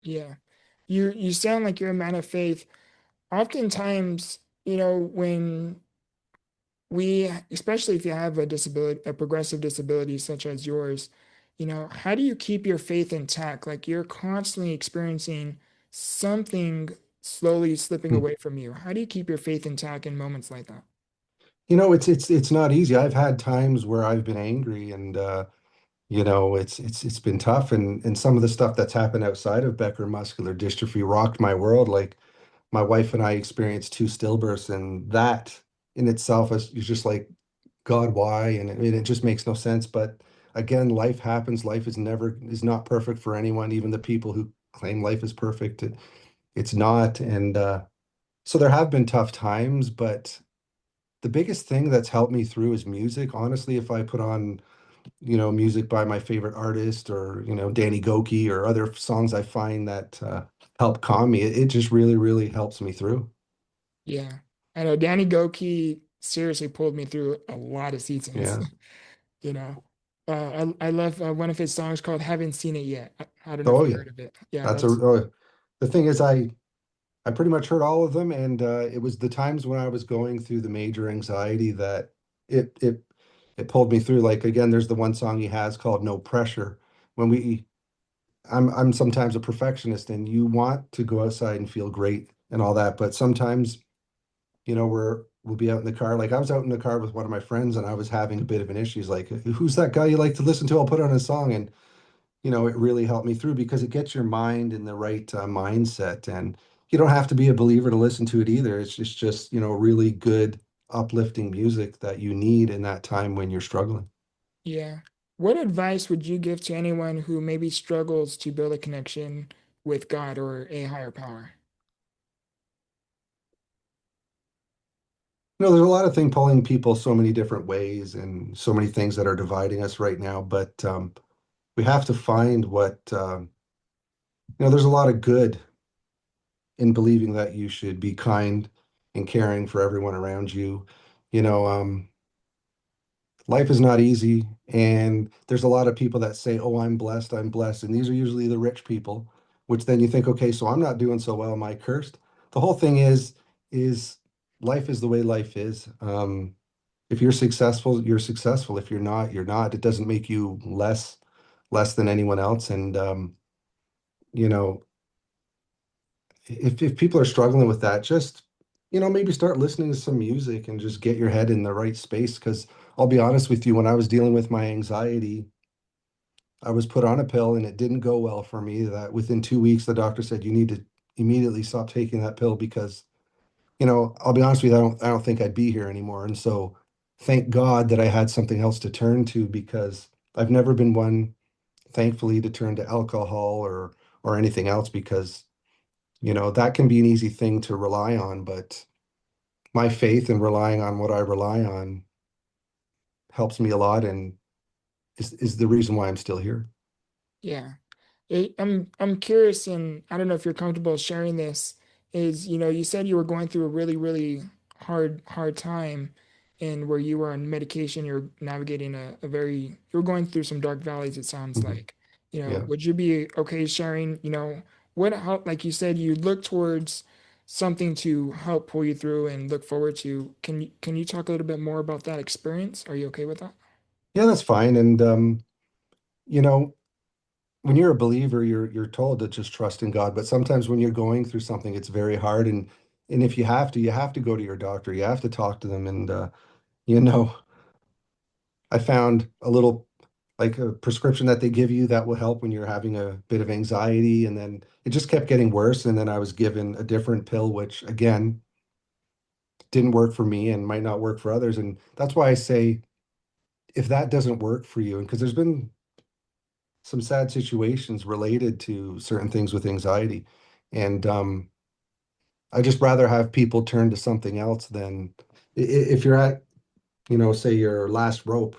Yeah. You sound like you're a man of faith. Oftentimes, when especially if you have a disability, a progressive disability such as yours, how do you keep your faith intact? Like you're constantly experiencing something slowly slipping Hmm. away from you. How do you keep your faith intact in moments like that? It's not easy. I've had times where I've been angry and it's been tough and some of the stuff that's happened outside of Becker muscular dystrophy rocked my world. Like my wife and I experienced two stillbirths, and that in itself is just like, God, why? And it just makes no sense. But again, life happens. Life is not perfect for anyone, even the people who claim life is perfect. It's not. And so there have been tough times, but the biggest thing that's helped me through is music. Honestly, if I put on, music by my favorite artist or, Danny Goki or other songs I find that help calm me, it just really, really helps me through. Yeah. I know Danny Goki seriously pulled me through a lot of seasons, Yeah. you know. I love one of his songs called Haven't Seen It Yet. I don't know if Oh you yeah. heard of it. Yeah, That's a, that's the thing is I pretty much heard all of them, and it was the times when I was going through the major anxiety that it it it pulled me through. Like again, there's the one song he has called "No Pressure." When I'm sometimes a perfectionist, and you want to go outside and feel great and all that, but sometimes we'll be out in the car. Like I was out in the car with one of my friends, and I was having a bit of an issue. He's like, "Who's that guy you like to listen to? I'll put on a song," and it really helped me through because it gets your mind in the right mindset. And you don't have to be a believer to listen to it either. It's just, really good, uplifting music that you need in that time when you're struggling. yeah. What advice would you give to anyone who maybe struggles to build a connection with God or a higher power? There's a lot of things pulling people so many different ways and so many things that are dividing us right now. But we have to find there's a lot of good in believing that you should be kind and caring for everyone around you. You know, life is not easy, and there's a lot of people that say, "Oh, I'm blessed," and these are usually the rich people, which then you think, okay, so I'm not doing so well, am I cursed? The whole thing is life is the way life is. If you're successful, you're successful. If you're not, you're not. It doesn't make you less than anyone else. And you know if people are struggling with that, just maybe start listening to some music and just get your head in the right space. Because I'll be honest with you, when I was dealing with my anxiety, I was put on a pill and it didn't go well for me. That within 2 weeks, the doctor said you need to immediately stop taking that pill because, I'll be honest with you, I don't think I'd be here anymore. And so thank God that I had something else to turn to because I've never been one, thankfully, to turn to alcohol or anything else because that can be an easy thing to rely on, but my faith and relying on what I rely on helps me a lot and is the reason why I'm still here. Yeah. I'm curious, and I don't know if you're comfortable sharing this, is, you said you were going through a really, really hard time and where you were on medication, you're navigating a very, you're going through some dark valleys, it sounds Mhm. like. Yeah. Would you be okay sharing, how, like you said, you look towards something to help pull you through and look forward to. Can you talk a little bit more about that experience? Are you okay with that? Yeah, that's fine. And you know, when you're a believer, you're told to just trust in God. But sometimes when you're going through something, it's very hard. And if you have to go to your doctor. You have to talk to them. And you know, I found a little like a prescription that they give you that will help when you're having a bit of anxiety. And then it just kept getting worse. And then I was given a different pill, which again didn't work for me and might not work for others. And that's why I say if that doesn't work for you, and because there's been some sad situations related to certain things with anxiety. And I just rather have people turn to something else than if you're at, say your last rope,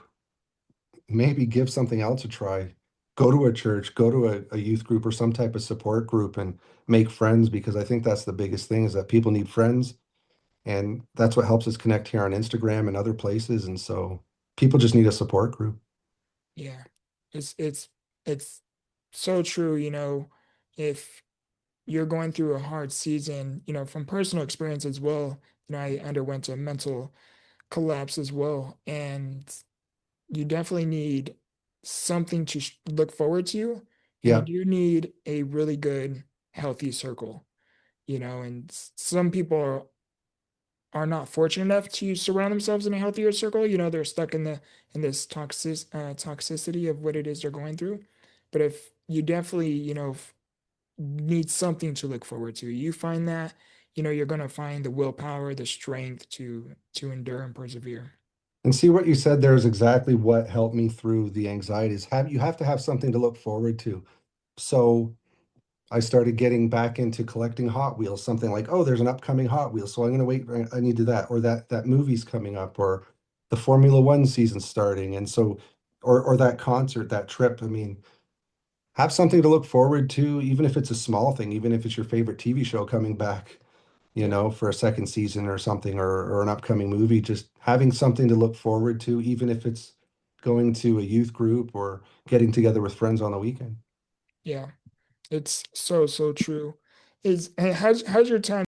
maybe give something else a try. Go to a church, go to a youth group or some type of support group and make friends because I think that's the biggest thing is that people need friends. And that's what helps us connect here on Instagram and other places. And so people just need a support group. Yeah. It's so true, if you're going through a hard season, from personal experience as well. I underwent a mental collapse as well, and you definitely need something to look forward to, and you Yeah. do need a really good, healthy circle, and some people are not fortunate enough to surround themselves in a healthier circle. They're stuck in this toxicity of what it is they're going through. But if you definitely, need something to look forward to, you find that, you're gonna find the willpower, the strength to endure and persevere. And see what you said there is exactly what helped me through the anxieties. You have to have something to look forward to. So I started getting back into collecting Hot Wheels, something like, oh, there's an upcoming Hot Wheels, so I'm gonna wait, I need to that, or that movie's coming up, or the Formula One season's starting. And so, or that concert, that trip. I mean, have something to look forward to, even if it's a small thing, even if it's your favorite TV show coming back, Yeah, for a second season or something, or an upcoming movie, just having something to look forward to, even if it's going to a youth group or getting together with friends on the weekend. yeah, it's so true. How's your time